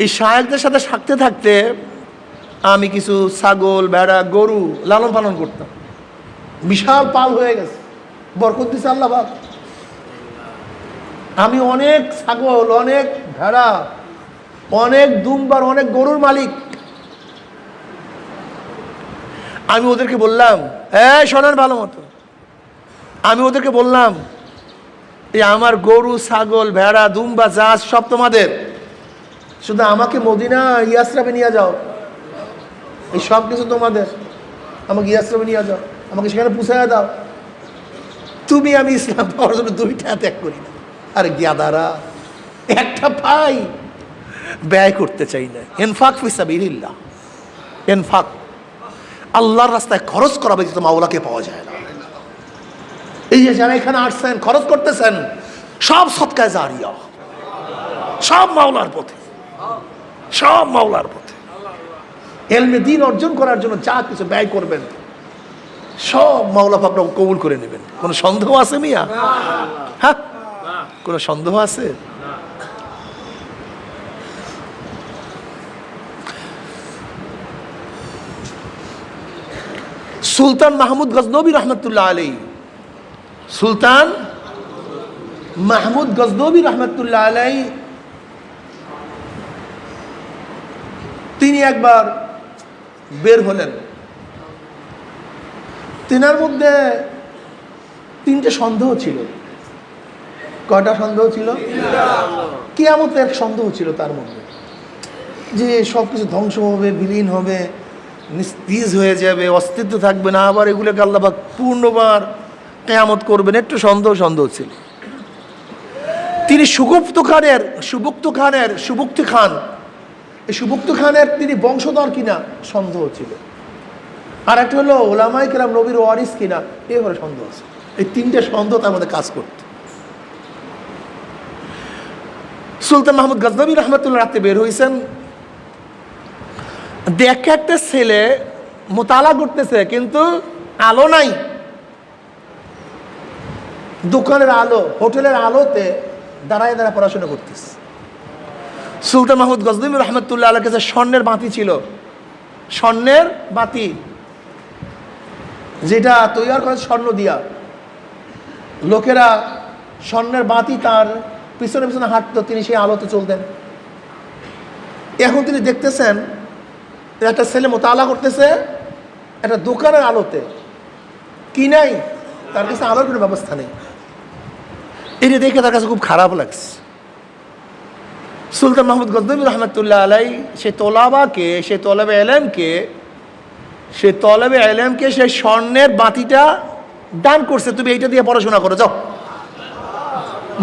এই শায়েখদের সাথে থাকতে থাকতে আমি কিছু ছাগল, ভেড়া, গরু লালন পালন করতাম। বিশাল পাল হয়ে গেছে, বরকত দিছে আল্লাহ পাক। আমি অনেক ছাগল, অনেক ভেড়া, অনেক দুম্বার, অনেক গরুর মালিক। আমি ওদেরকে বললাম, শোনেন ভালো মতো, আমি ওদেরকে বললাম, এই আমার গরু, ছাগল, ভেড়া, দুম্বা, জাহাজ সব তোমাদের, শুধু আমাকে মদিনা ইয়াসরাবে নিয়ে যাও, এই সব কিছু তোমাদের, আমাকে ইয়াসরাবে নিয়ে যাও, আমাকে সেখানে পুষাইয়া দাও। তুমি আমি ইসলাম পাওয়ার জন্য দুইটা ত্যাগ করি না। আরে গিয়াদারা, একটা পাই, ব্যয় করতে চাই না। ইনফাক ফি সাবিলিল্লাহ, ইনফাক আল্লাহর রাস্তায় খরচ করা ব্যতীত মাওলাকে পাওয়া যায় না। এই যে যারা এখানে আসছেন, খরচ করতেছেন, সব সদকায়ে জারিয়া, সব মাওলার পথে, সব মাওলার পথে। ইলমে দ্বীন অর্জন করার জন্য যা কিছু ব্যয় করবেন, সব মাওলা পাক কবুল করে নেবেন। কোনো সন্দেহ আছে মিয়া? হ্যাঁ, কোনো সন্দেহ আছে? সুলতান মাহমুদ গজনবী রহমতুল্লাহ আলাইহি, সুলতান মাহমুদ গজনবী রহমতুল্লাহ আলাইহি, তিনি একবার বের হলেন। তিনার মধ্যে তিনটে সন্দেহ ছিল। কয়টা সন্দেহ ছিল? কিয়ামতের সন্দেহ ছিল তার মধ্যে, যে সব কিছু ধ্বংস হবে, বিলীন হবে, নিস্তেজ হয়ে যাবে, অস্তিত্ব থাকবে না, আবার এগুলোকে আল্লাহ পাক পূর্ণবার কিয়ামত করবেন। একটু সন্দেহ ছিল। তিনি সুবক্ত খানের তিনি বংশধর কিনা সন্দেহ ছিল। আর একটা হলো ওলামায়ে কেরাম নবীর ওয়ারিস কিনা, এই হলো সন্দেহ আছে। এই তিনটে সন্দেহ তার মধ্যে কাজ করত। সুলতান মাহমুদ গজনবী রহমতুল্লাহ রাতে বের হয়েছেন, দেখে একটা ছেলে মোতালা করতেছে, কিন্তু আলো নাই, দোকানের আলো, হোটেলের আলোতে দাঁড়ায় পড়াশোনা করতেছে। সুলতান মাহমুদ গজনবী রহমতুল্লাহ আলাইহির কাছে স্বর্ণের বাতি ছিল, স্বর্ণের বাতি, যেটা তৈরি করে স্বর্ণ দিয়া। লোকেরা স্বর্ণের বাতি তার পিছনে পিছনে হাঁটতো, তিনি সেই আলোতে চলতেন। এখন তিনি দেখতেছেন একটা ছেলে মোতালা করতেছে একটা দোকানের আলোতে, কি নাই, তার কাছে আলোর কোনো ব্যবস্থা নেই। এটা দেখে তার কাছে খুব খারাপ লাগছে। সুলতান মাহমুদ গজনবী রহমতুল্লাহ আলাইহি সেই তলাবে এলেমকে সেই স্বর্ণের বাতিটা দান করছে, তুমি এইটা দিয়ে পড়াশোনা করো, যাও।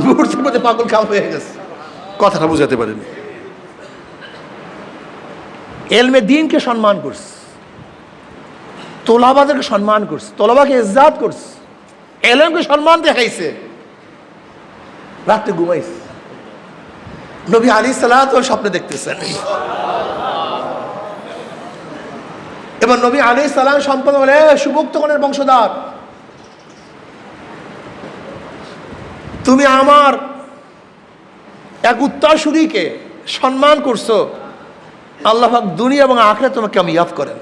মুহূর্তের মধ্যে পাগল খাওয়া হয়ে গেছে, কথাটা বুঝাতে পারেনি। এলমে দ্বীনকে সম্মান করছে, তোলাবাদেরকে সম্মান করছে, তোলাবাকে ইজ্জাত করছে, এলেমকে সম্মান দেখাইছে। রাত্রে ঘুমাইছে, নবী আলাইহিস সালাতু স্বপ্নে দেখতেছেন। এবার নবী আলাইহিস সালাম সম্পদ বলে, সুবক্তগণের বংশধর, তুমি আমার এক উত্তরসূরিকে সম্মান করছো, আল্লাহ পাক দুনিয়া এবং আখিরাতে তোমাকে কামিয়াব করেন।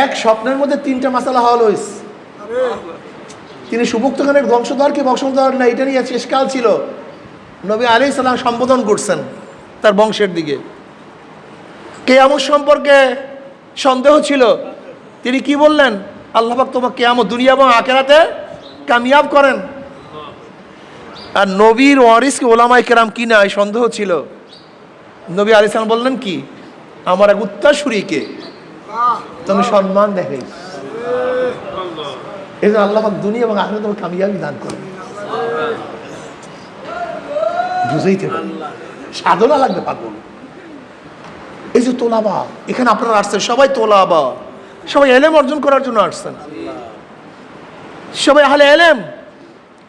এক স্বপ্নের মধ্যে তিনটা মাসালা হল হয়েছে। তিনি সুবক্তগণের বংশধর কি বংশধর না, এটা নিয়ে শেষকাল ছিল। নবী আলাইহিস সালাম সম্বোধন করছেন তার বংশের দিকে। কিয়ামত সম্পর্কে সন্দেহ ছিল, তিনি কি বললেন? আল্লাহ পাক তোমাকে কিয়ামত দুনিয়া এবং আখিরাতে কামিয়াব করেন। আর নবীর ওয়ারিসকে ওলামায়ে কেরাম কিনা, এই সন্দেহ ছিল। নবী আলাইহিস সালাম বললেন কি, আমার এক উত্তরসূরিকে তুমি সম্মান দেখাই, এই জন্য আল্লাহ পাক দুনিয়া এবং আখিরাতে তোমাকে কামিয়াবি দান করেন। বুঝাইতে পারি, সাধনা লাগবে পাগল। এই যে তোলাবা, এখানে আপনারা আসছেন সবাই তোলাবা, সবাই এলেম অর্জন করার জন্য আসছেন, সবাই আহলে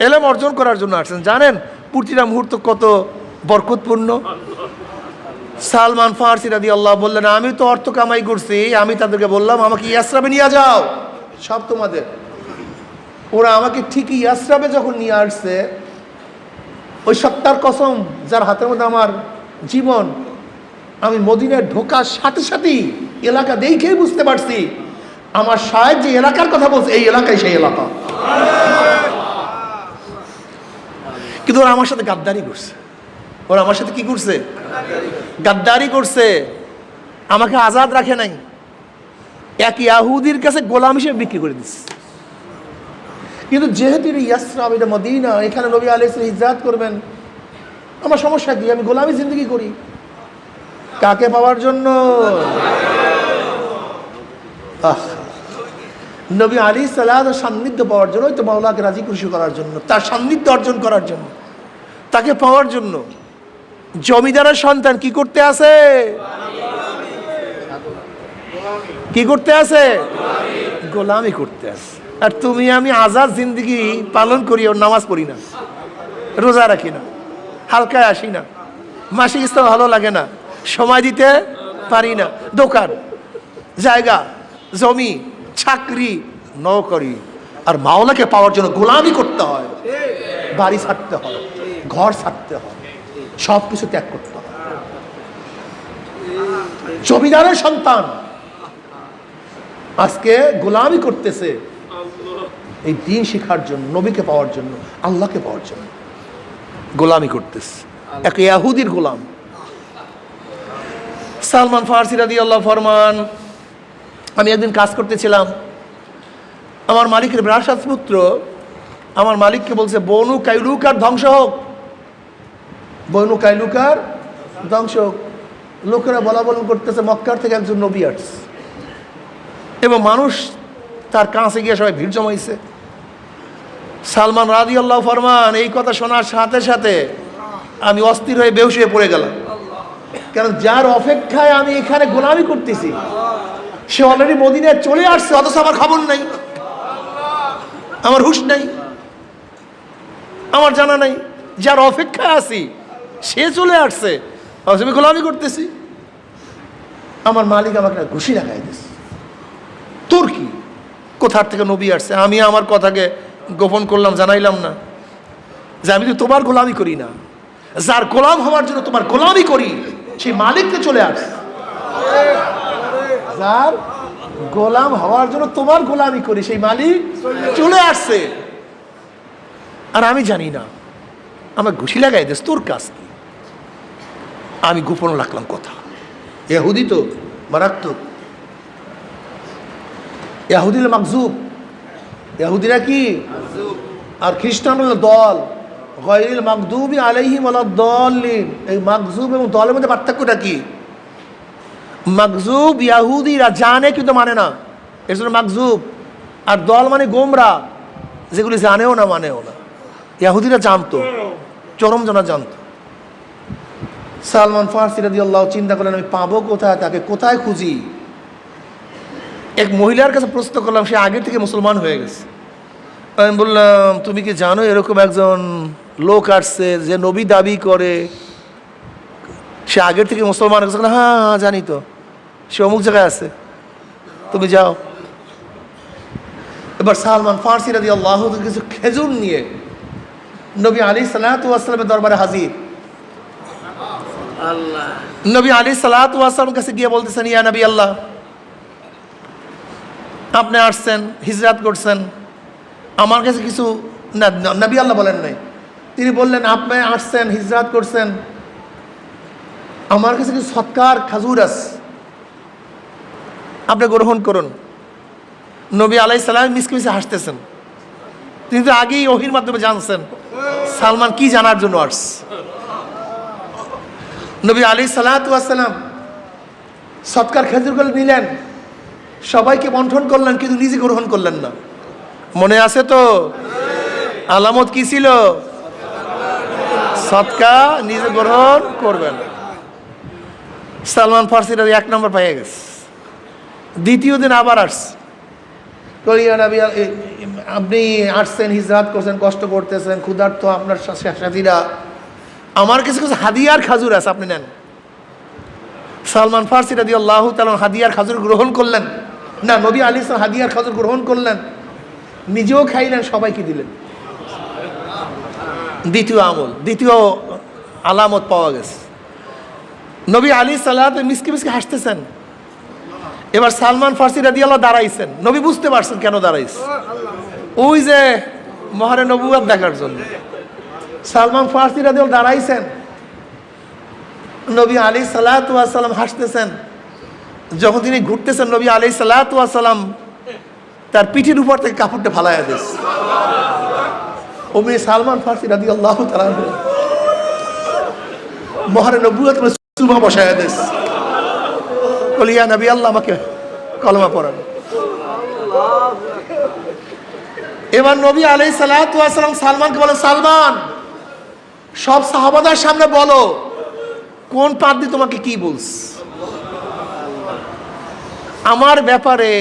এলেম অর্জন করার জন্য আসছেন। জানেন প্রতিটা মুহূর্ত কত বরকতপূর্ণ। সালমান ফারসি রাদিয়াল্লাহু বললেন, আমি তো অর্থ কামাই করছি, আমি তাদেরকে বললাম আমাকে ইয়াসরাবে নিয়ে যাও, সব তোমাদের। ওরা আমাকে ঠিকই ইয়াসরাবে যখন নিয়ে আসছে, ওই সত্তার কসম যার হাতের মধ্যে আমার জীবন, আমি মদিনায় ঢোকার সাথে সাথেই এলাকা দেখেই বুঝতে পারছি আমার শায়েখ যে এলাকার কথা বলছে এই এলাকায় সেই এলাকা। কিন্তু ওরা আমার সাথে গাদ্দারি করছে, ওরা আমার সাথে কি করছে? গাদ্দারি করছে, আমাকে আজাদ রাখে নাই, এক ইয়াহুদির কাছে গোলাম হিসেবে বিক্রি করে দিচ্ছে। কিন্তু যেহেতু ইয়াসরাব, এটা মদিনা, এখানে নবী আলাইহিস সালাম হিজরত করবেন, আমার সমস্যা কি? আমি গোলামি জিন্দগি করি। কাকে পাওয়ার জন্য? নবী আলাইহিস সালামের সান্নিধ্য পাওয়ার জন্য, ওই তো মাওলাকে রাজি খুশি করার জন্য, তার সান্নিধ্য অর্জন করার জন্য, তাকে পাওয়ার জন্য। জমিদারের সন্তান কি করতে আছে? কি করতে আছে? গোলামি করতে আছে। আর তুমি আমি আজাদ জিন্দগি পালন করি, ওর নামাজ পড়ি না, রোজা রাখি না, হালকায় আসি না, মাসিক ইসলাম ভালো লাগে না, সময় দিতে পারি না, দোকান, জায়গা, জমি, চাকরি, নৌকরি, আর মাওলাকে পাওয়ার জন্য গোলামি করতে হয়, বাড়ি ছাড়তে হয়, ঘর ছাড়তে হয়, সব কিছু ত্যাগ করতে হয়। জমিদারের সন্তান আজকে গোলামি করতেছে এই দিন শিখার জন্য, নবীকে পাওয়ার জন্য, আল্লাহকে পাওয়ার জন্য গোলামি করতেছে, এক ইহুদির গোলাম। সালমান ফারসি রাদিয়াল্লাহু ফরমান, আমি একদিন কাজ করতেছিলাম, আমার মালিকের বিরাট পুত্র আমার মালিককে বলছে, বনু কাইলুকার ধ্বংস হোক, বনু কাইলুকার ধ্বংস হোক। লোকেরা বলা বলন করতেছে মক্কার থেকে একজন নবী আসছে, এবং মানুষ তার কাছে গিয়ে সবাই ভিড় জমাইছে। সালমান রাদিয়াল্লাহু ফরমান, এই কথা শোনার সাথে সাথে আমি অস্থির হয়ে বেহুশ হয়ে পড়ে গেলাম, কারণ যার অপেক্ষায় আমি এখানে গোলামি করতেছি সে অলরেডি মদিনায় চলে আসছে, অথচ আমার খবর নাই, আমার হুঁশ নাই, আমার জানা নাই। যার অপেক্ষায় আছি সে চলে আসছে, আমি গোলামি করতেছি। আমার মালিক আমাকে ঘুষি লাগাই দিচ্ছে, তোর কি? কোথার থেকে নবী আসছে? আমি আমার কথাকে গোপন করলাম, জানাইলাম না যে আমি তো তোমার গোলামি করি না, যার গোলাম হওয়ার জন্য তোমার গোলামি করি সেই মালিককে চলে আসছে। যার গোলাম হওয়ার জন্য তোমার গোলামি করি সেই মালিক চলে আসছে, আর আমি জানি না, আমার ঘুষি লাগাই দিস, তোর কাজ কি? আমি গোপন রাখলাম কথা। ইহুদি তো মারাত্মক, ইহুদিল মাকজুব, ইহুদিরা কি? আর খ্রিস্টান হলো দল, গায়রিল মাগদুবি আলাইহিম ওয়ালাদ-দাল্লিন। এই মাকজুব এবং দলের মধ্যে পার্থক্যটা কি? মাকজুব ইহুদিরা জানে কিন্তু মানে না, এর জন্য মাকজুব। আর দল মানে গোমরা, যেগুলি জানেও না মানেও না। ইহুদিরা জানতো, চরম জানা জানতো। সালমান ফারসি রাদিয়াল্লাহু চিন্তা করলেন, আমি পাবো কোথায় তাকে, কোথায় খুঁজি? এক মহিলার কাছে প্রশ্ন করলাম, সে আগে থেকে মুসলমান হয়ে গেছে। আমি বললাম, তুমি কি জানো এরকম একজন লোক আসছে যে নবী দাবি করে, সে আগের থেকে মুসলমান হয়ে গেছে? হ্যাঁ জানি তো, সে অমুক জায়গায় আছে, তুমি যাও। এবার সালমান ফারসি রাদিয়াল্লাহু কিছু খেজুর নিয়ে নবী আলাইহিস সালাতু ওয়াস সালামের দরবারে হাজির। নবী আলাইহিস সালাতু ওয়াস সালামের কাছে গিয়ে বলতেছেন, ইয়া নবী আল্লাহ, আপনি আসছেন, হিজরত করছেন, আমার কাছে কিছু না। নবী আল্লাহ বলেন নাই, তিনি বললেন, আপনি আসছেন, হিজরত করছেন, আমার কাছে কিছু সৎকার খাজুর আছে, আপনি গ্রহণ করুন। নবী আলাইহিস সালাম মিসকে মিসকে হাসতেছেন, তিনি তো আগেই ওহীর মাধ্যমে জানছেন সালমান কি জানার জন্য আসছে। নবী আলাইহিস সালাতু ওয়াস সালাম সৎকার খেজুরগুলো নিলেন, সবাইকে বন্টন করলেন, কিন্তু নিজে গ্রহণ করলেন না। মনে আছে তো আলামত কি ছিল? সৎকা নিজে গ্রহণ করবেন। সালমান ফারসিরা 1 নম্বর পেয়ে গেছে। দ্বিতীয় দিন আবার আসছে, আপনি আসছেন, হিজরত করছেন, কষ্ট করতেছেন, ক্ষুধার্ত আপনার সাথীরা, আমার কিছু কিছু হাদিয়ার খাজুর আছে, আপনি নেন। সালমান ফারসি রাদিয়াল্লাহু তাআলা হাদিয়ার খাজুর গ্রহণ করলেন না, নবী আলাইহিস সালাম হাদিয়ার খাজুর গ্রহণ করলেন, নিজেও খাইলেন, সবাইকে দিলেন। দ্বিতীয় আমল, দ্বিতীয় আলামত পাওয়া গেছে। নবী আলী সাল্লাল্লাহু আলাইহি মিসকি মিসকি হাসতেছেন। এবার সালমান ফার্সি রাদিয়াল্লাহু দাঁড়াইছেন। নবী বুঝতে পারছেন কেন দাঁড়াইছে, ওই যে মহারে নবুয়ত দেখার জন্য। সালমান ফার্সি রাদিয়াল্লাহু দাঁড়াইছেন, নবী আলী সাল্লাল্লাহু আলাইহি সাল্লাম হাসতেছেন। যখন তিনি ঘুরতেছেন, নবী আলী সাল্লাল্লাহু আলাইহি সাল্লাম তার পিঠের উপর থেকে কাপড়টা ফালাইয়া দিয়েছে। ওমনি সালমান ফার্সি রাদিয়াল্লাহু তাআলা মহারে নবুয়ত চুমা বসাইয়া দিয়েছে। বলি, ইয়া নবী আল্লাহ, আমাকে কলমা পড়ান। এবার নবী আলাইহিস সালাতু ওয়াস সালাম সালমানকে বলেন, সালমান, সব সাহাবাদের সামনে বলো কোন পাদ্রী তোমাকে কি বলছে আমার ব্যাপারে।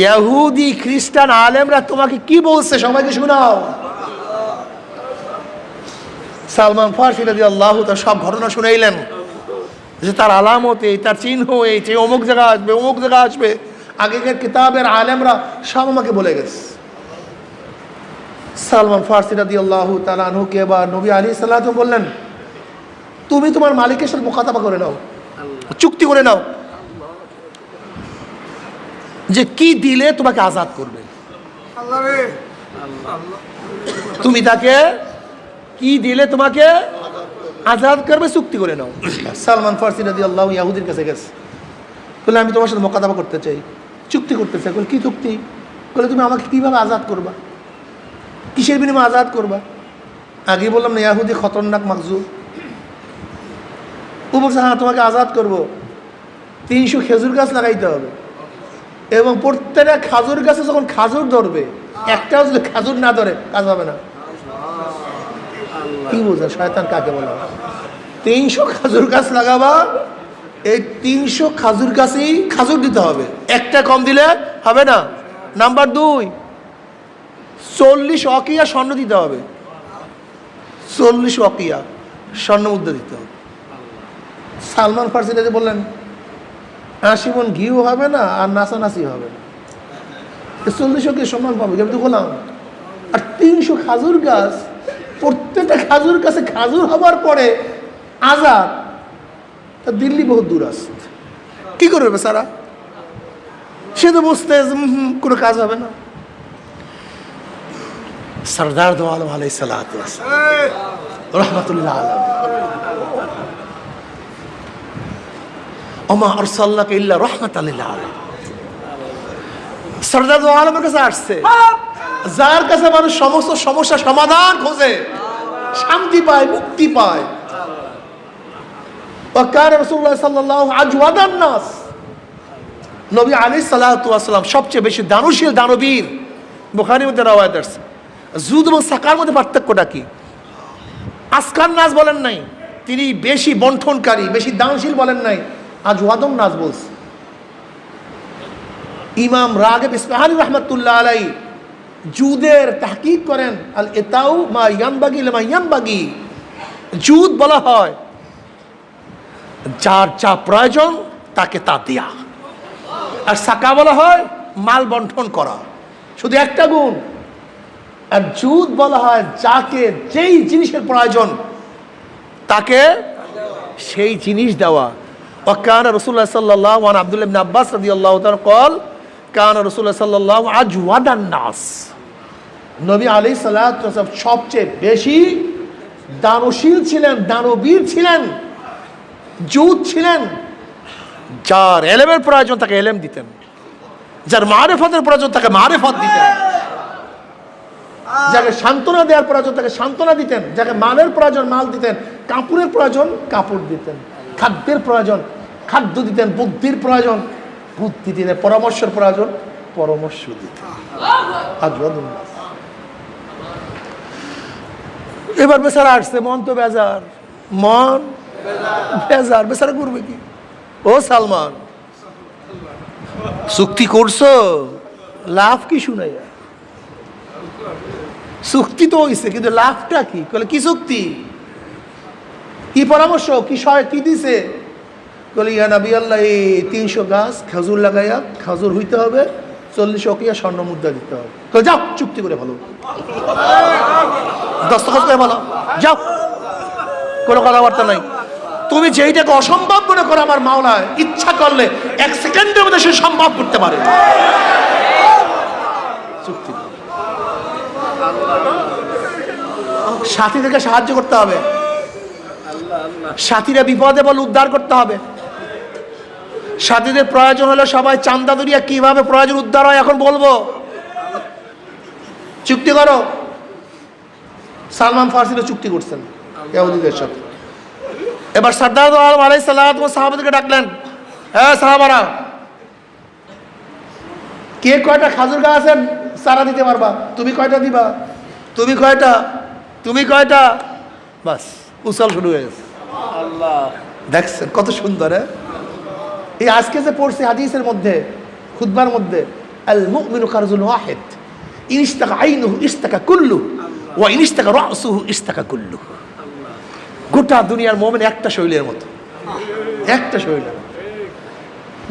ইহুদি খ্রিস্টান আলেমরা তোমাকে কি বলছে, সবাইকে শোনাও। সালমান ফার্সি রাদিয়াল্লাহু তাআলা সব ঘটনা শুনাইলেন, যে তার আলামত এই, তার চিহ্ন এই, যে অমুক জায়গা আসবে, অমুক জায়গা আসবে। আগেকার কিতাবের আলেমরা সব আমাকে বলে গেছে। সালমান ফার্সি রাদিয়াল্লাহু তাআলা আনহুকে এবার নবী আলাইহিস সালাতু বললেন, তুমি তোমার মালিকের সাথে মুখাতাবা করে নাও, চুক্তি করে নাও যে কি দিলে তোমাকে আজাদ করবে। তুমি তাকে কি দিলে তোমাকে আজাদ করবে, চুক্তি করে নাও। সালমান ফার্সি রাদিয়াল্লাহু ইহুদির কাছে গেছে, বলে আমি তোমার সাথে মোকাতাবা করতে চাই, চুক্তি করতে চাই। বলে কি চুক্তি? বলে তুমি আমাকে কীভাবে আজাদ করবা, কিসের বিনিময়ে আজাদ করবা? আগে বললাম না, ইহুদি খতরনাক মাকজুব। ও বলছে, হ্যাঁ তোমাকে আজাদ করবো, 300 খেজুর গাছ লাগাইতে হবে, এবং প্রত্যেকটা খাজুর গাছে যখন খাজুর ধরবে, একটাও যদি খাজুর না ধরে কাজ হবে না। কি বোঝা শয়তান কাকে বলা? 300 খাজুর গাছ লাগাবা, এই 300 খাজুর গাছেই খাজুর দিতে হবে, একটা কম দিলে হবে না। নাম্বার 2, 40 অকিয়া স্বর্ণ দিতে হবে, 40 অকিয়া স্বর্ণ মুদ্রা দিতে হবে। সালমান ফার্সি বললেন, 80 মণ ঘিও হবে না, আর নাচানাচি হবে না, 40 অকিয়া সম্মান পাবে, কিন্তু বললাম। আর 300 খাজুর গাছ, প্রত্যেকটা খাজুর কাছে খাজুর হবার পরে আজাদ, তা দিল্লি বহুত দূর আছে, কি করবে বেচারা? সে তো বুঝতে কোনো কাজ হবে না। সরদার দো আলম আলাইহিস সালাতু ওয়াস সালাম রাহমাতুল্লাহ আলাইহি, ওমা আরসালনাকা ইল্লা রাহমাতাল লিল আলামিন। সরদার দো আলমের কাছে আসছে, যার কাছে মানুষ সমস্ত সমস্যা সমাধান খোঁজে, শান্তি পায়, মুক্তি পায়। ওয়াকান রাসূলুল্লাহ সাল্লাল্লাহু আজওয়াদান নাস, নবী আলাইহিস সালাতু ওয়াস সালাম সবচেয়ে বেশি দানশীল, দানবীর। বুখারীর মধ্যে রওয়ায়াত আছে। জুদ এবং সাকার মধ্যে পার্থক্যটা কি? আসকান নাস বলেন নাই, তিনি বেশি বন্টনকারী, বেশি দানশীল বলেন নাই, আজওয়াদুন নাস বলছে। ইমাম রাগিব ইসফাহানি রাহমাতুল্লাহ আলাইহি জুদের তাহকিক করেন, আল ইতাউ মা ইয়ানবাগি লিমা ইয়ানবাগি। জুদ বলা হয় যার যা প্রয়োজন তাকে তা দেয়া, আর সাকা বলা হয় মাল বন্টন করা, শুধু একটা গুণ। আর জুদ বলা হয় যাকে যেই জিনিসের প্রয়োজন তাকে সেই জিনিস দেওয়া। ওয়াকান রাসূলুল্লাহ সাল্লাল্লাহু আন আব্দুল্লাহ ইবনে আব্বাস রাদিয়াল্লাহু তাআলা قال কান রাসূলুল্লাহ সাল্লাল্লাহু আজওয়াদান নাস, নবী আলাইহিস সালাতু ওয়াস সালাম সবচেয়ে বেশি দানশীল ছিলেন, দানবীর ছিলেন, জুদ ছিলেন। যার এলেমের প্রয়োজন তাকে এলেম দিতেন, যার মারিফতের প্রয়োজন তাকে মারিফত দিতেন, যাকে সান্ত্বনা দেওয়ার প্রয়োজন তাকে সান্ত্বনা দিতেন, যাকে মালের প্রয়োজন মাল দিতেন, কাপড়ের প্রয়োজন কাপড় দিতেন, খাদ্যের প্রয়োজন খাদ্য দিতেন, বুদ্ধির প্রয়োজন বুদ্ধি দিতেন, পরামর্শের প্রয়োজন পরামর্শ দিতেন। এবার বেচারা আসছে, মন তো বেজার, মন বেজার, বেচারা করবে কি? ও সালমান, চুক্তি করছো, লাভ কি শুনাইয়া? চুক্তি তো হইছে, কিন্তু লাভটা কি? বলে কি চুক্তি, কি পরামর্শ, কি দিছে? বলে ইয়া নবী আল্লাহ, এই 300 গাছ খাজুর লাগাইয়া খাজুর হইতে হবে, 40 অকিয়া স্বর্ণ মুদ্রা দিতে হবে। তো যাও চুক্তি করে ভালো, দস্তখত করে ভালো, যাও, কোনো কথাবার্তা নাই। তুমি যেইটাকে অসম্ভব মনে করো, আমার মাওলা ইচ্ছা করলে 1 সেকেন্ডের মধ্যে সে সম্ভব করতে পারে। চুক্তি, সাথীদেরকে সাহায্য করতে হবে, সাথীরা বিপদে বলে উদ্ধার করতে হবে। সাথীদের প্রয়োজন হলে সবাই চান্দা দরিয়া কিভাবে প্রয়োজন উদ্ধার হয় এখন বলবো। চুক্তি করো। সালমান ফার্সিরা চুক্তি করছেন ইহুদিদের সাথে। এবার সরদার দো আলম আলাইহিস সালাত ওয়া সাহাবাদেরকে ডাকলেন, হ্যাঁ সাহাবারা, কে কয়টা খাজুর গাছ আছেন চারা দিতে পারবা? তুমি কয়টা দিবা? তুমি কয়টা? তুমি কয়টা? বাস উসাল শুরু হয়ে গেছে। আল্লাহ, দেখছেন কত সুন্দর। এই আজকে যে পড়ছে হাদিসের মধ্যে, খুতবার মধ্যে, আল মুমিনু কারজুন ওয়াহিদ, ইন ইশতাকা আইনুহু ইশতাকা কুল্লু ওয়া ইন ইশতাকা রাসুহু ইশতাকা কুল্লু। গোটা দুনিয়ার মুমিন একটা শৈলের মতো, একটা শৈল।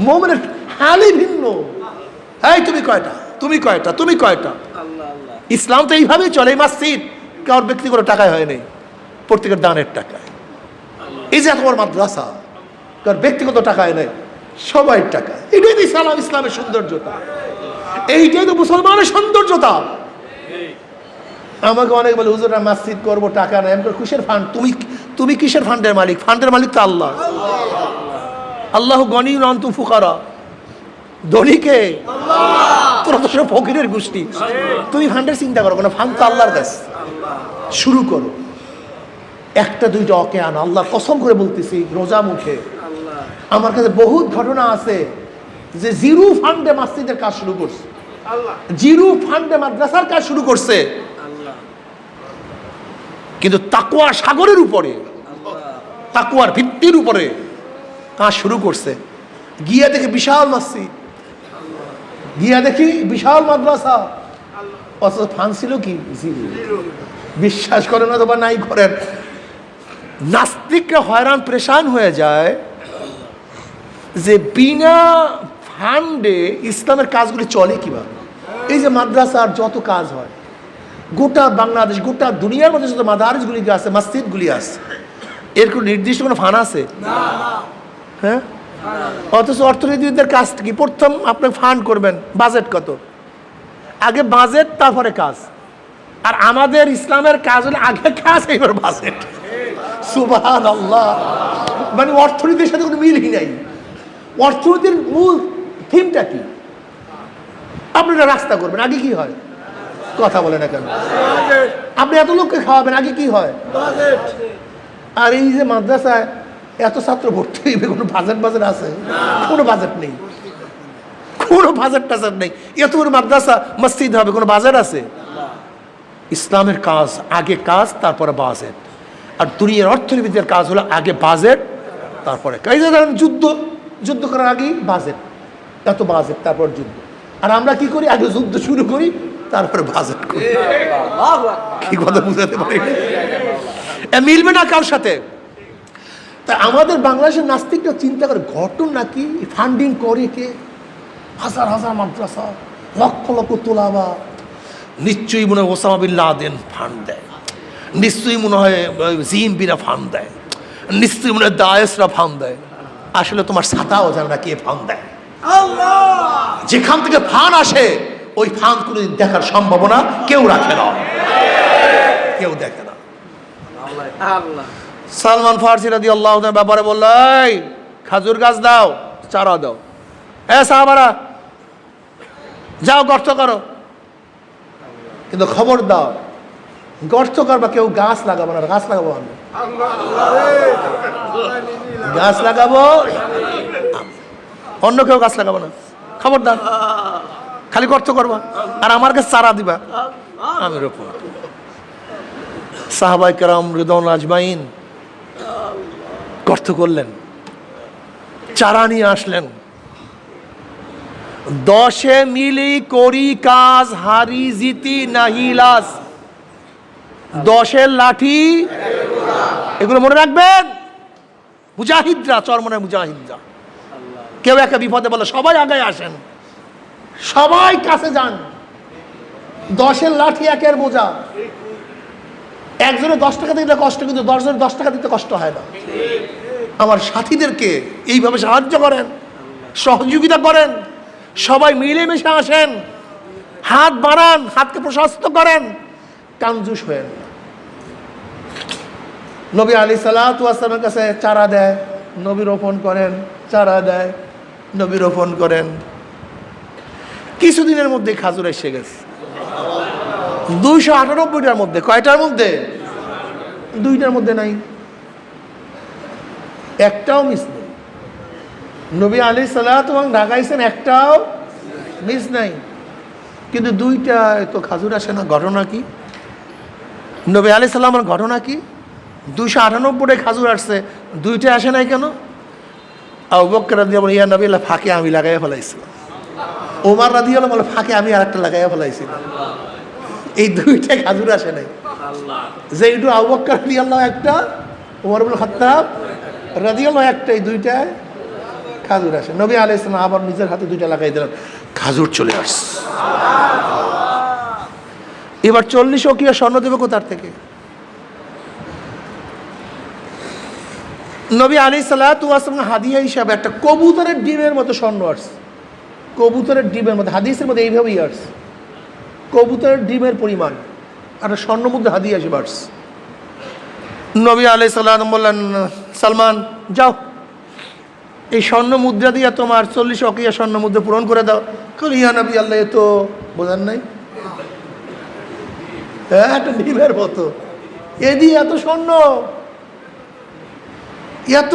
মুমিনের হালই ভিন্ন। এই তুমি কয়টা? তুমি কয়টা? তুমি কয়টা? ইসলাম তো এইভাবেই চলে। এই মসজিদ কারোর ব্যক্তিগত টাকায় হয়নি, প্রত্যেকের দানের টাকায়। এই যে তোমার মাদ্রাসা কারোর ব্যক্তিগত টাকায় নেই, সবাই টাকা। এটাই তো ইসলাম, ইসলামের সৌন্দর্যতা, এইটাই তো মুসলমানের সৌন্দর্যতা। আমাকে অনেক বলে হুজুরা মসজিদ করবো, টাকা নেই। কিসের ফান্ড? তুমি কিসের ফান্ডের মালিক? ফান্ডের মালিক তো আল্লাহ। আল্লাহ গনিউন ওয়া আনতুম ফুকারা। ধনীকে তোরা তো সব ফকিরের গোষ্ঠী। তুমি ফান্ডের চিন্তা করো না, ফান্ড তো আল্লাহর কাছে। শুরু করো, একটা দুইটা অকে আনো। আল্লাহ কসম করে বলতেছি, রোজা মুখে আমার কাছে বহুত ঘটনা আছে যে জিরো ফান্ডে মসজিদের কাজ শুরু করছে, জিরো ফান্ডে মাদ্রাসার কাজ শুরু করছে, কিন্তু তাকওয়া সাগরের উপরে, তাকওয়ার ভিত্তির উপরে কাজ শুরু করছে। গিয়া দেখি বিশাল মসজিদ, গিয়া দেখি বিশাল মাদ্রাসা, অথচ ফান্ড ছিল কি জিরো। বিশ্বাস করেন অথবা নাই করেন, নাস্তিকরা হয়রান পরেশান হয়ে যায় যে বিনা ফান্ডে ইসলামের কাজগুলি চলে কিভাবে। এই যে মাদ্রাসার যত কাজ হয় গোটা বাংলাদেশ, গোটা দুনিয়ার মধ্যে যত মাদারিসগুলি আছে, মসজিদগুলি আছে, এর কোনো নির্দিষ্ট কোনো ফান্ড আছে? হ্যাঁ, অথচ অর্থনীতিবিদদের কাজ কি? প্রথম আপনি ফান্ড করবেন, বাজেট কত? আগে বাজেট তারপরে কাজ। আর আমাদের ইসলামের কাজ হলে আগে কাজ এবার বাজেট। সুবহানাল্লাহ। মানে অর্থনীতির সাথে কোনো মিলই নাই। অর্থনীতির মূল থিমটা কি? আপনারা রাস্তা করবেন, আগে কি হয়? কথা বলে না কেন? আপনি এত লোককে খাওয়াবেন, আগে কি হয়? আর এই যে মাদ্রাসায় এত ছাত্র ভর্তি হইবে, কোনো বাজেট আছে? কোনো বাজেট নেই, কোনো বাজেট টাজেট নেই। এত বড় মাদ্রাসা মসজিদ হবে, কোনো বাজেট আছে? ইসলামের কাজ আগে কাজ তারপরে বাজেট। আর দুনিয়ার অর্থনীতির কাজ হলো আগে বাজেট তারপরে কাজ। যুদ্ধ করার আগেই বাজেট, এত বাজেট তারপর যুদ্ধ। আর আমরা কি করি? আগে যুদ্ধ শুরু করি তারপরে বাজেট করি। কি কথা বুঝাতে পারি? মিলবে না কার সাথে। তা আমাদের বাংলাদেশের নাস্তিকরা চিন্তা করে, ঘটন নাকি ফান্ডিং করে কে? হাজার হাজার মাদ্রাসা, লক্ষ লক্ষ তোলাবা, নিশ্চয়ই মনে হয় ওসামা বিন লাদেন ফান্ড দেয়, নিশ্চয়ই মনে হয় জিএমপিরা ফান্ড দেয়, নিশ্চয়ই মনে হয় দায়েশরা ফান্ড দেয়। আসলে তোমার ছাতাও জানে না কে ফান্ড দেয়। যেখান থেকে ফান্ড আসে ওই ফান্ড কোনোদিন দেখার সম্ভাবনা কেউ রাখে না, কেউ দেখে না। সালমান ফার্সি রাদিয়াল্লাহু তাআলার ব্যাপারে বলল, এই খাজুর গাছ দাও, চারা দাও। সাহাবারা যাও গর্ত করো, কিন্তু খবর দাও গর্ত করবা, কেউ গাছ লাগাবো না। গাছ লাগাবো আমি, গাছ লাগাবো, অন্য কেউ গাছ লাগাবো না। খবরদার, খালি গর্ত করবা আর আমার কাছে চারা দিবা, আমি রোপণ। সাহাবায়ে কেরাম রিদওয়ানুল্লাহ আজমাইন গর্ত করলেন, চারা নিয়ে আসলেন। 10 মিলি করি কাজ, হারি জিতি নাহি লাস। 10 লাঠি, এগুলো মনে রাখবেন। মুজাহিদরা, চরমনের মুজাহিদরা। কেউ একটা বিপদে বলে সবাই আগে আসেন, সবাই কাছে যান। 10-এর লাঠি 1-এর বোঝা। একজনে 10 টাকা দিতে কষ্ট, কিন্তু 10 জনের 10 টাকা দিতে কষ্ট হয় না। আমার সাথীদেরকে এইভাবে সাহায্য করেন, সহযোগিতা করেন, সবাই মিলেমিশে আসেন, হাত বাড়ান, হাতকে প্রশস্ত করেন, কাঞ্জুস হয়েন না। নবী আলাইহিস সালাতু ওয়াস সালামের কাছে চারা দেয়, নবী রোপণ করেন, চারা দেয়, নবী রোপণ করেন। কিছুদিনের মধ্যে খাজুর এসে গেছে 298টার মধ্যে। কয়টার মধ্যে? 2টার মধ্যে নাই, একটাও মিস নেই। নবী আলাইহিস সালাতু ওয়াস সালাম ঢাকাইছেন, একটাও মিস নাই। কিন্তু 2টা তো খাজুর আসে না। ঘটনা কি? নবী আলাইহিস সালামের ঘটনা কি? 298টায় খাজুর আসছে, 2টা আসে নাই কেন? আবু বকর রাদিয়াল্লাহু আনহু, ইয়া নবী আল্লাহ, ফাঁকে আমি লাগাইয়া ফেলাইছিলাম। ওমর রাদিয়াল্লাহু আনহু, ফাঁকে আমি আরেকটা লাগাইয়া ফেলাইছিলাম। এই 2টা খাজুর আসে নাই। যে একটু আবু বকর রাদিয়াল্লাহু একটা, ওমর ইবনে খাত্তাব রাদিয়াল্লাহু একটা, এই 2টায় খাজুর আসে। নবী আলাইহিস সালাম আবার নিজের হাতে 2টা লাগাই দিলেন, খাজুর চলে আসছে। এবার 40 ওকিয়া স্বর্ণ দেবে কোথার থেকে? নবী আলাইহিস সালাতু ওয়াস সালাম হাদিয়া হিসাবে একটা কবুতরের ডিমের মতো স্বর্ণ আসছে। কবুতরের ডিমের মধ্যে, হাদিসের মধ্যে এইভাবেই আসছে, কবুতরের ডিমের পরিমাণ একটা স্বর্ণ মুদ্রা হাদিয়া হিসেবে আসছে। নবী আলাইহিস সালাম বললেন, সালমান যাও, এই স্বর্ণ মুদ্রা দিয়ে তোমার 40 ওকিয়া স্বর্ণ মুদ্রা পূরণ করে দাও। ইয়া নবী আল্লাহ, এ তো বোঝান নাই, হ্যাঁ একটা ডিমের মতো, এ দিয়ে এত স্বর্ণ, এত।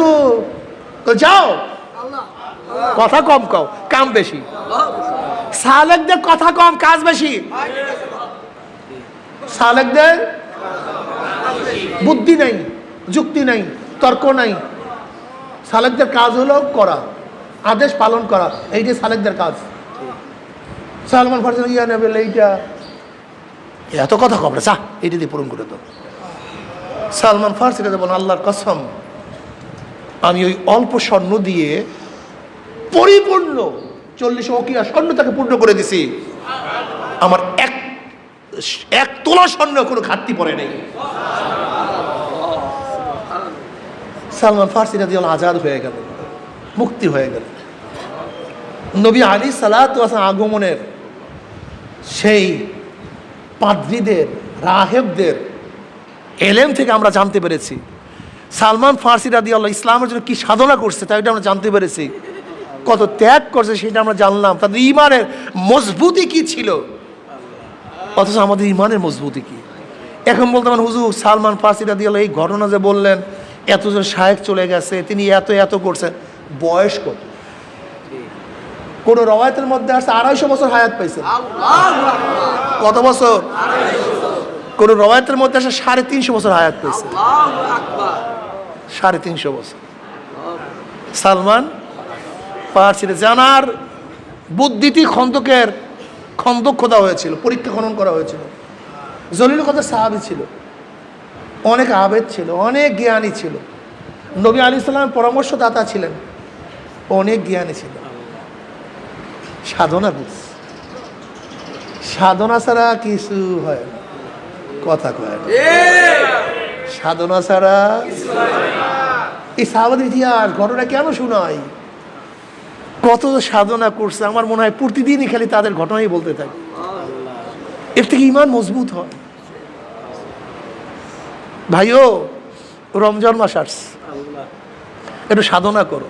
যাও, কথা কম কও, কাম বেশি। সালেকদের কথা কম, কাজ বেশি। সালেকদের বুদ্ধি নাই, যুক্তি নাই, তর্ক নাই। সালেকদের কাজ হলো করা, আদেশ পালন করা, এইটাই সালেকদের কাজ। সালমান ফারসি, ইয়া নবী, এইটা এত কথা কম না, চা এইটা দিয়ে পূরণ করে দাও। সালমান ফারসি বলেন, আল্লাহর কসম, আমি ওই অল্প স্বর্ণ দিয়ে পরিপূর্ণ 40 ওকিয়া স্বর্ণ তাকে পূর্ণ করে দিছি। আমার এক তোলা স্বর্ণ কোনো ঘাটতি পড়ে নেই। সালমান ফারসি রাদিয়াল্লাহু আজাদ হয়ে গেল, মুক্তি হয়ে গেল। নবী আলাইহিস সালাতু ওয়াস সালাম আগমনের সেই পাদ্রীদের, রাহেবদের এলেম থেকে আমরা জানতে পেরেছি সালমান ফারসি রাদিয়াল্লাহু ইসলামের জন্য কি সাধনা করছে, তাই আমরা জানতে পেরেছি। কত ত্যাগ করছে সেটা আমরা জানলাম। তাদের ইমানের মজবুতি কি ছিল, অথচ আমাদের ইমানের মজবুতি কি। এখন বলতে পারেন, হুজুর সালমান ফারসি রাদিয়াল্লাহু এই ঘটনা যে বললেন, এতজন শায়েখ চলে গেছে, তিনি এত এত করছেন, বয়স কত? কোন রওয়ায়াতের মধ্যে আছে 250 বছর হায়াত পাইছেন। কত বছর? কোন রওয়ায়াতের মধ্যে আছে 350 বছর হায়াত পাইছে। 350 বছর। সালমান ফারসি জানার বুদ্ধিটি খন্দক খোদা হয়েছিল, পরীক্ষা খনন করা হয়েছিল। জলিল কদর সাহাবী ছিল, অনেক আবেদ ছিল, অনেক জ্ঞানী ছিল, নবী আলাইহিস সালামের পরামর্শদাতা ছিলেন, অনেক জ্ঞানী ছিল। সাধনা বুঝ, সাধনা ছাড়া কিছু হয় না, কথা কয় না। সাধনা ছাড়া এই সাহাবাদের ইতিহাস ঘটনা কেন শোনাই, কত সাধনা করছে। আমার মনে হয় প্রতিদিনই খালি তাদের ঘটনাই বলতে থাকে, এর থেকে ইমান মজবুত হয়। ভাইও, রমজান মাস আসছে, একটু সাধনা করো,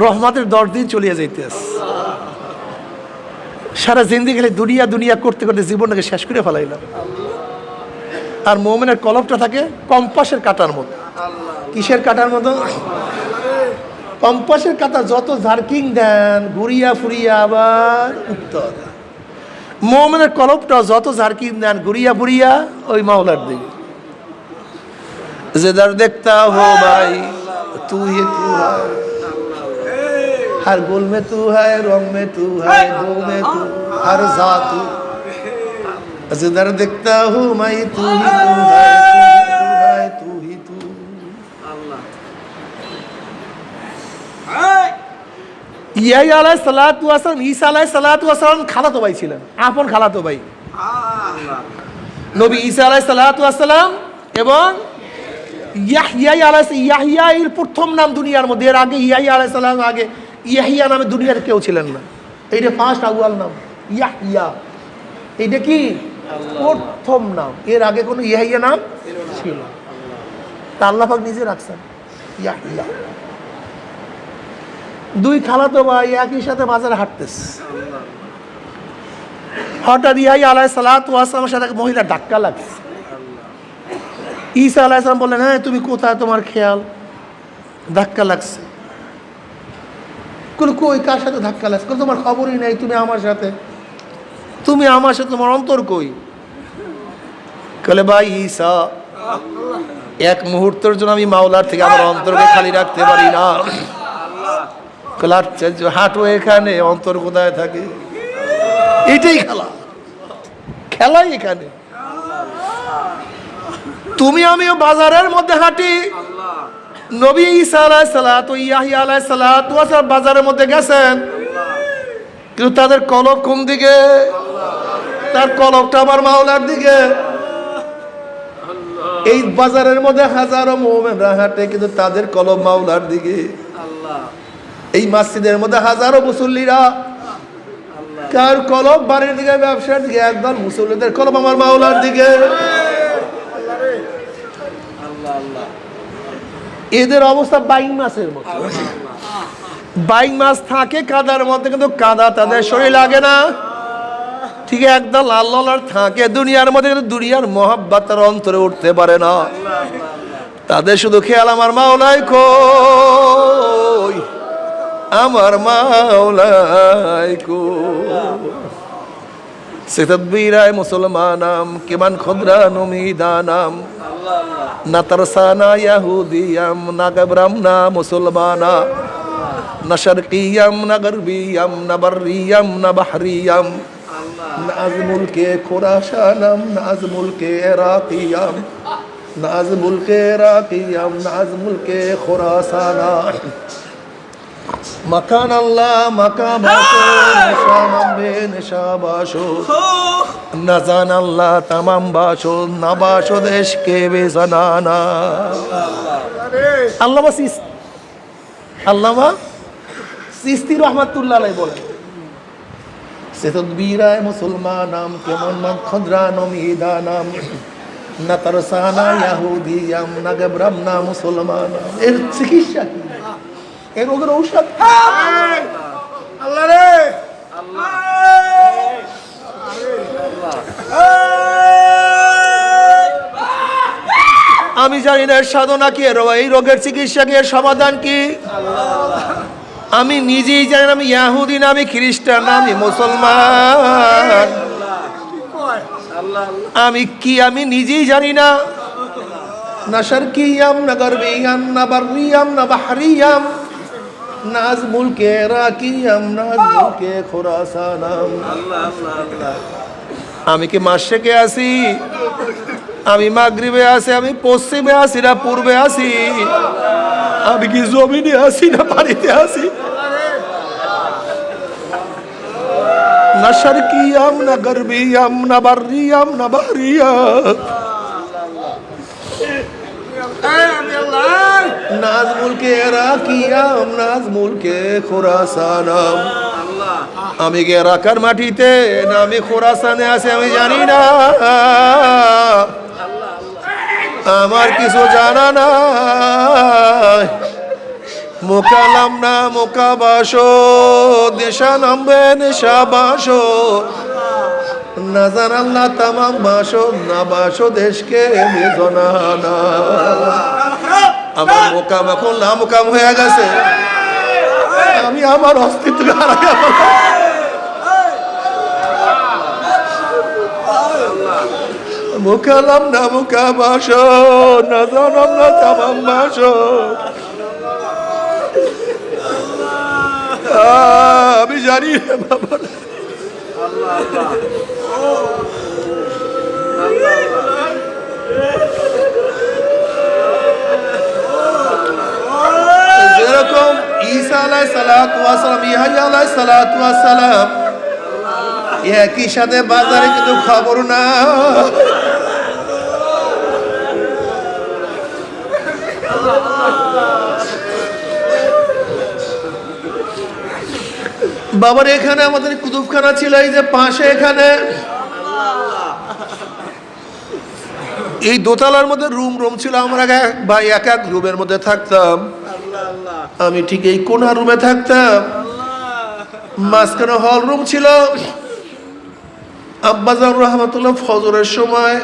রহমতের 10 দিন চলিয়ে যাইতে আসছে। সারা জিন্দেগি খালি দুনিয়া দুনিয়া করতে করতে জীবনটাকে শেষ করে ফেলাইলাম। আর মুমিনের কলবটা থাকে কম্পাসের কাঁটার মতো। কিসের কাঁটার মতো? কম্পাসের কাঁটা যত জার্কিং দেন, ঘুরিয়া ফুরিয়া আবার উত্তর। মুমিনের কলবটা যত জার্কিং দেন, ঘুরিয়া ফুরিয়া ওই মাওলার দিকে। जिधर देखता हो भाई तू ही तू है, हर गुल में तू है, रंग में तू है, दो में तू, हर जात तू। जिधर देखता हूँ मैं तू ही तू है, तू ही तू। ইয়াহিয়া আলাইহিস সালাতু ওয়াস সালাম, ঈসা আলাইহিস সালাতু ওয়াস সালাম খালাতো ভাই ছিলেন, আপন খালাতো ভাই। নবী ঈসা আলাইহিস সালাতু ওয়াস সালাম এবং ইয়াহিয়া এর প্রথম নাম দুনিয়ার মধ্যে। এর আগে ইয়াহিয়া আলাইহিস সালাম আগে ইয়াহিয়া নামে দুনিয়ার কেউ ছিলেন না। এইটা ফার্স্ট আউয়াল নাম ইয়াহিয়া, এইটা কি প্রথম নাম। এর আগে কোনো ইয়াহিয়া নাম ছিল তা আল্লাহ পাক নিজে রাখছেন ইয়াহিয়া। দুই খালাতো ভাই একই সাথে বাজারে হাঁটতেছে, হঠাৎ ইয়াহিয়া আলাইহিস সালাতু ওয়াস সালামের সাথে মহিলা ধাক্কা লাগছে। ঈসা আলাইহিস সালাম বললেন, হ্যাঁ তুমি কোথায়, তোমার খেয়াল? ধাক্কা লাগছে। কই কার সাথে ধাক্কা লাগছে? তোমার খবরই নেই, তুমি আমার সাথে, তোমার অন্তর কই? বলে ভাই ঈসা, এক মুহূর্তের জন্য আমি মাওলার থেকে আমার অন্তরকে খালি রাখতে পারি না। হাঁটো এখানে, অন্তর কোথায় থাকে? এটাই খেলাই এখানে। তুমি আমিও বাজারের মধ্যে হাঁটি, নবী ঈসা আলাইহিস সালাতু ইয়াহিয়া আলাইহিস সালাতু ওয়াস সালাম বাজারের মধ্যে গেছেন, কিন্তু তাদের কলব কোন দিকে? তার কলবটা আমার মাওলার দিকে। এই বাজারের মধ্যে হাজারো মুমিনরা হাঁটে, কিন্তু তাদের কলব মাওলার দিকে। এই মসজিদের মধ্যে হাজারো মুসল্লিরা, কার কলব বাড়ির দিকে, ব্যবসার দিকে। একদল মুসল্লিদের কলব আমার মাওলার দিকে। এদের অবস্থা বাইং মাছের মতো। বাইং মাছ থাকে কাদার মধ্যে, কিন্তু কাদা তাদের শরীর লাগে না। ঠিক একদল আল্লাহর থাকে দুনিয়ার মধ্যে, কিন্তু দুনিয়ার মহাব্বত তার অন্তরে উঠতে পারে না। তাদের শুধু খেয়াল আমার মাওলাই কই, আমার মাওলাই কই। সে তদবীরায় মুসলমানাম কিমান খুদরা নুমিদানাম, না তারসানা ইয়াহুদিয়াম না গাবরামনা মুসলমানা, না শারকিয়াম না গরবিয়াম না বর্রিয়াম না বাহরিয়াম, না আজ মুলকে খুরাসানাম না আজ মুলকে ইরাকিয়াম, না আজ মুলকে ইরাকিয়াম না আজ মুলকে খুরাসানা। মাকান আল্লাহ মাকাবাশো নিশানাম বে নিশাবাশো, না জান আল্লাহ তামাম বাসো না বাসো দেশ কে বেজানানা। আল্লামা সিস্তি রহমাতুল্লাহ আলাইহি বলেন, সে তদবীরায় মুসলমানাম কেমন মান খদরা নমিদানাম, না তারসানা ইয়াহুদিয়াম না গাবরামনা মুসলমানাম। এর চিকিৎসা কি? এর রোগের ঔষধ? আল্লাহ রে আল্লাহ, আমি জানি না এর সাধনা কি, এই রোগের চিকিৎসা কি, এর সমাধান কি। আমি নিজেই জানি না, আমি ইহুদি না, আমি খ্রিস্টান না, আমি মুসলমান, আমি কি আমি নিজেই জানি না। না শারকিয়াম না গরবিয়াম না বর্রিয়াম না বাহরিয়াম, না আজ মুলকে ইরাকিয়াম না আজ মুলকে খুরাসানাম। আমি কি মাশরিকে আছি, আমি মাগরিবে আছি, আমি পশ্চিমে আছি না পূর্বে আছি, আমি কি জমিনে আছি না পানিতে আছি? না শারকিয়াম না গরবিয়াম না বর্রিয়াম না বাহরিয়াম, নাজ মুলকে ইরাকিয়াম নাজ মুলকে খুরাসানাম। আমি কি ইরাকের মাটিতে না আমি খুরাসানে আছি আমি জানি না, আমার কিছু জানা নাই। মোকালাম না মোকাবাসো দেশা নামবে নেশা বাসো, না জান আল্লাহ তামাম বাসো না বাসো দেশকে বেজনানা। আমার মোকাম এখন না মোকাম হয়ে গেছে, আমি আমার অস্তিত্ব হারাই। মোকালাম না মোকাবাসো না জান আল্লাহ তামাম বাসো, আমি জানি বাবা। যেরকম ঈসা আলাইহিস সালাতু ওয়াস সালাম, ইয়াহইয়া আলাইহিস সালাতু ওয়াস সালাম একই সাথে বাজারে কিন্তু খবর না। বাবার এখানে আমাদের কুতুবখানা ছিল, এই যে পাশে এখানে এই দোতলার মধ্যে রুম ছিল। আমরা ভাই এক এক রুমের মধ্যে থাকতাম। আমি ঠিক এই কোনা রুমে থাকতাম, মাঝখানে হল রুম ছিল। আব্বাজান রহমাতুল্লাহ ফজরের সময়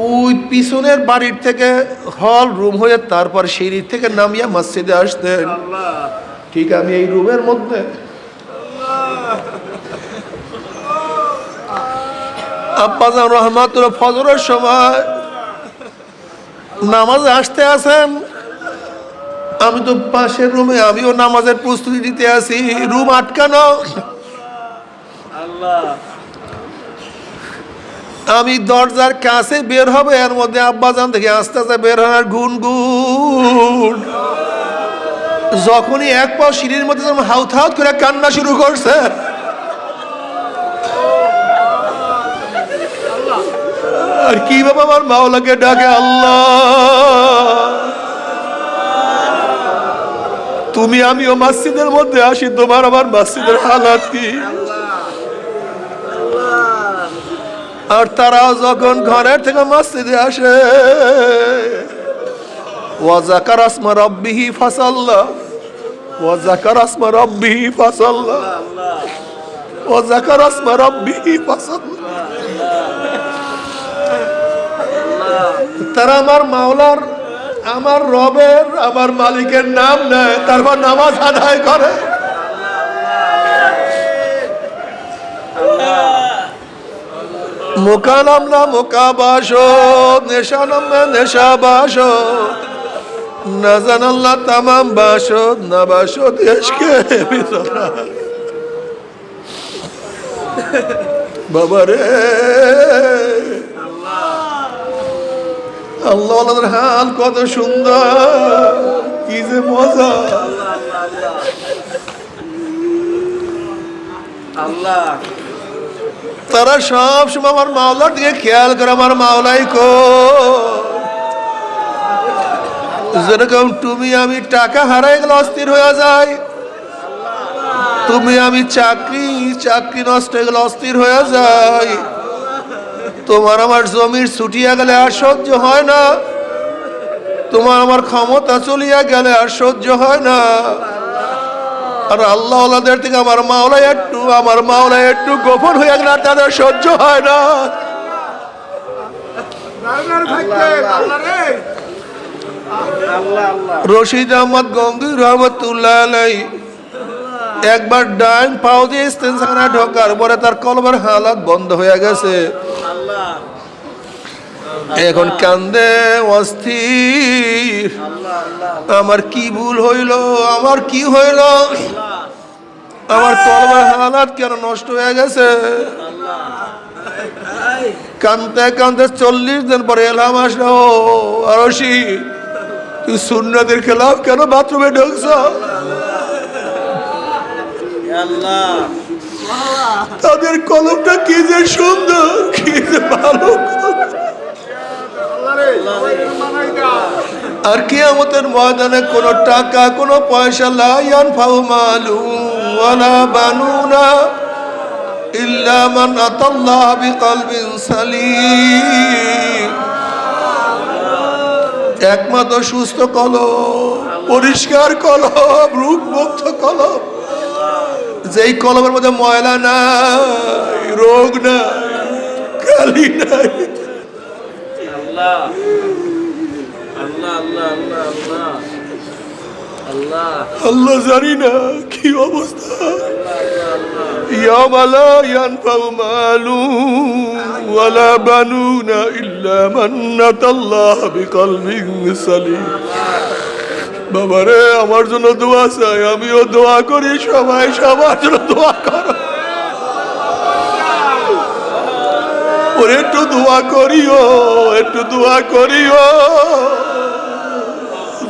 ওই পিছনের বাড়ির থেকে হল রুম হয়ে তারপর সিঁড়ি থেকে নামিয়া মসজিদে আসতেন। ঠিক আমি এই রুমের মধ্যে আব্বাজান রহমাতুল্লাহ ফজরের সময় নামাজে আসতে আসেন, আমি তো পাশের রুমে আমিও নামাজের প্রস্তুতি নিতে আসি, রুম আটকানো। আমি দরজার কাছে বের হবে, এর মধ্যে আব্বাজান থেকে আস্তে আস্তে বের হওয়ার গুনগুন। যখনই এক পাও সিঁড়ির মধ্যে হাউত হাউত করে কান্না শুরু করছে, আর কি বাবা আমার মাওলাকে ডাকে, আল্লাহ তুমি আমিও মসজিদের মধ্যে আসি, তোমার আমার মসজিদের হালাত কি। আর তারাও যখন ঘরের থেকে মসজিদে আসে, ওয়া যাকারা ইসমা রাব্বিহি ফাসাল্লা, ওয়া যাকারা ইসমা রাব্বিহি ফাসাল্লা, ওয়া যাকারা ইসমা রাব্বিহি ফাসাল্লা। তারা আমার মাওলার, আমার রবের, আমার মালিকের নাম নেয়, তারপর নামাজ আদায় করে। মুকানাম না মুকাবাসো, নেশানাম না নেশাবাসো, না জানাল্লাহ তামাম বাসো, না বাসো দেশকে ভিতরা। বাবারে আল্লাহ আল্লাহর হাল কত সুন্দর, কি যে মজা। আল্লাহ তারা সব সময় আমার মাওলার দিকে খেয়াল করে, আমার মাওলাই কো। যেরকম তুমি আমি টাকা হারাই গেলে অস্থির হয়ে যায়, তুমি আমি চাকরি নষ্ট হয়ে গেলে অস্থির হয়ে যায়, তোমার আমার জমির ছুটিয়া গেলে আর সহ্য হয় না, তোমার আমার ক্ষমতা চলিয়া গেলে আর সহ্য হয় না। আর আল্লাহ আল্লাহদের থেকে আমার মাওলা একটু গোপন হয়ে গেলে আর তাদের সহ্য হয় না। রশিদ আহমদ গঙ্গুই রহমতুল্লাহ আলাইহি একবার ডাইন পাও দিয়ে ইস্তেনখানায় ঢোকার পরে তার কলবের হালাত বন্ধ হয়ে গেছে। এখন কান্দে অস্থির, আমার কি ভুল হইল, আমার কি হইল, আমার কলবের হালাত কেন নষ্ট হয়ে গেছে। কান্দতে কান্দতে 40 দিন পরে এলাম আসলো, আরশি তুই সুন্নতের খেলাফ কেন বাথরুমে ঢুকছ। তাদের কলমটা কি যে সুন্দর, কি যে ভালো। আর কিয়ামতের ময়দানে কোনো টাকা কোনো পয়সা লা ইয়ানফাউ মালু ওয়ালা বানুনা ইল্লা মান আতাল্লাহ বিকলবিন সালিম। একমাত্র সুস্থ কলম, পরিষ্কার কলম, রোগমুক্ত কলম, যেই কলমের মধ্যে ময়লা নাই, রোগ নাই, কালি নাই। আল্লাহ জানি না কি অবস্থা। ইয়াওমা লা ইয়ানফাউ মালু ওয়ালা বানুনা ইল্লা মান আতাল্লাহ বিকলবিন সালিম। বাবারে আমার জন্য দোয়া চাই, আমিও দোয়া করি, সবাই সবার জন্য দোয়া করো। ওরে একটু দোয়া করিও, একটু দোয়া করিও,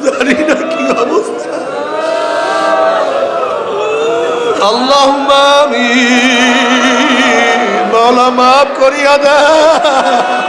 জানি না কি অবস্থা। মাওলা মাফ করিয়া দাও।